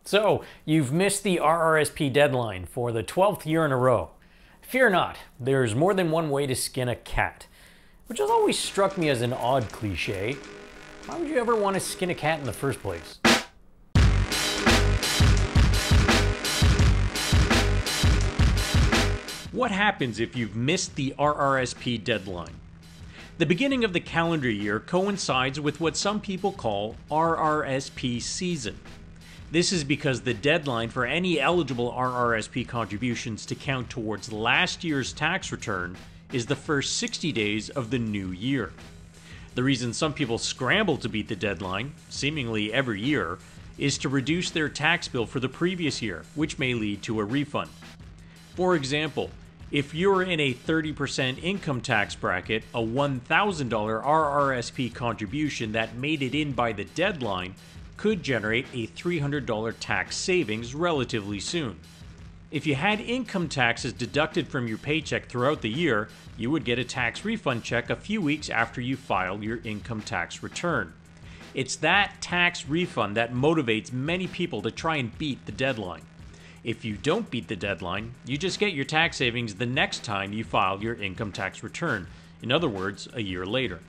So, you've missed the RRSP deadline for the 12th year in a row. Fear not, there's more than one way to skin a cat, which has always struck me as an odd cliche. Why would you ever want to skin a cat in the first place? What happens if you've missed the RRSP deadline? The beginning of the calendar year coincides with what some people call RRSP season. This is because the deadline for any eligible RRSP contributions to count towards last year's tax return is the first 60 days of the new year. The reason some people scramble to beat the deadline, seemingly every year, is to reduce their tax bill for the previous year, which may lead to a refund. For example, if you're in a 30% income tax bracket, a $1,000 RRSP contribution that made it in by the deadline could generate a $300 tax savings relatively soon. If you had income taxes deducted from your paycheck throughout the year, you would get a tax refund check a few weeks after you file your income tax return. It's that tax refund that motivates many people to try and beat the deadline. If you don't beat the deadline, you just get your tax savings the next time you file your income tax return. In other words, a year later.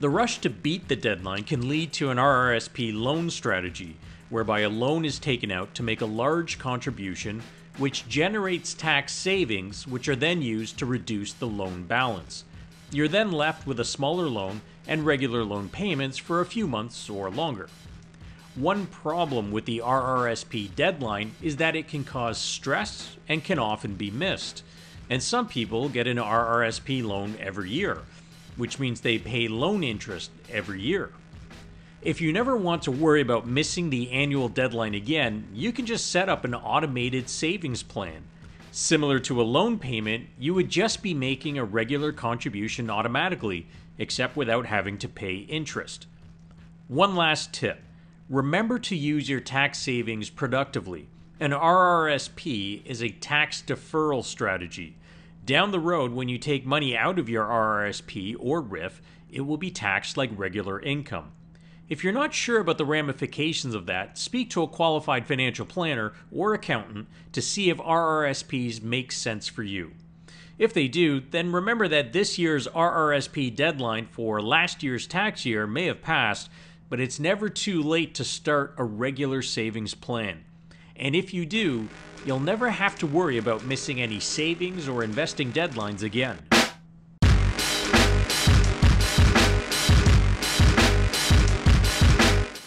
The rush to beat the deadline can lead to an RRSP loan strategy, whereby a loan is taken out to make a large contribution, which generates tax savings, which are then used to reduce the loan balance. You're then left with a smaller loan and regular loan payments for a few months or longer. One problem with the RRSP deadline is that it can cause stress and can often be missed. And some people get an RRSP loan every year, which means they pay loan interest every year. If you never want to worry about missing the annual deadline again, you can just set up an automated savings plan. Similar to a loan payment, you would just be making a regular contribution automatically, except without having to pay interest. One last tip. Remember to use your tax savings productively. An RRSP is a tax deferral strategy. Down the road, when you take money out of your RRSP or RIF, it will be taxed like regular income. If you're not sure about the ramifications of that, speak to a qualified financial planner or accountant to see if RRSPs make sense for you. If they do, then remember that this year's RRSP deadline for last year's tax year may have passed, but it's never too late to start a regular savings plan. And if you do, you'll never have to worry about missing any savings or investing deadlines again.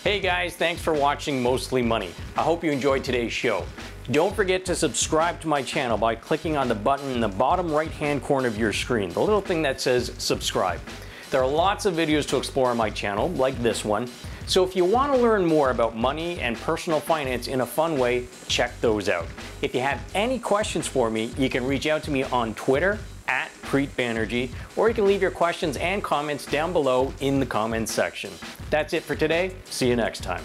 Hey guys, thanks for watching Mostly Money. I hope you enjoyed today's show. Don't forget to subscribe to my channel by clicking on the button in the bottom right-hand corner of your screen, the little thing that says subscribe. There are lots of videos to explore on my channel, like this one. So if you want to learn more about money and personal finance in a fun way, check those out. If you have any questions for me, you can reach out to me on Twitter @PreetBanerjee, or you can leave your questions and comments down below in the comments section. That's it for today. See you next time.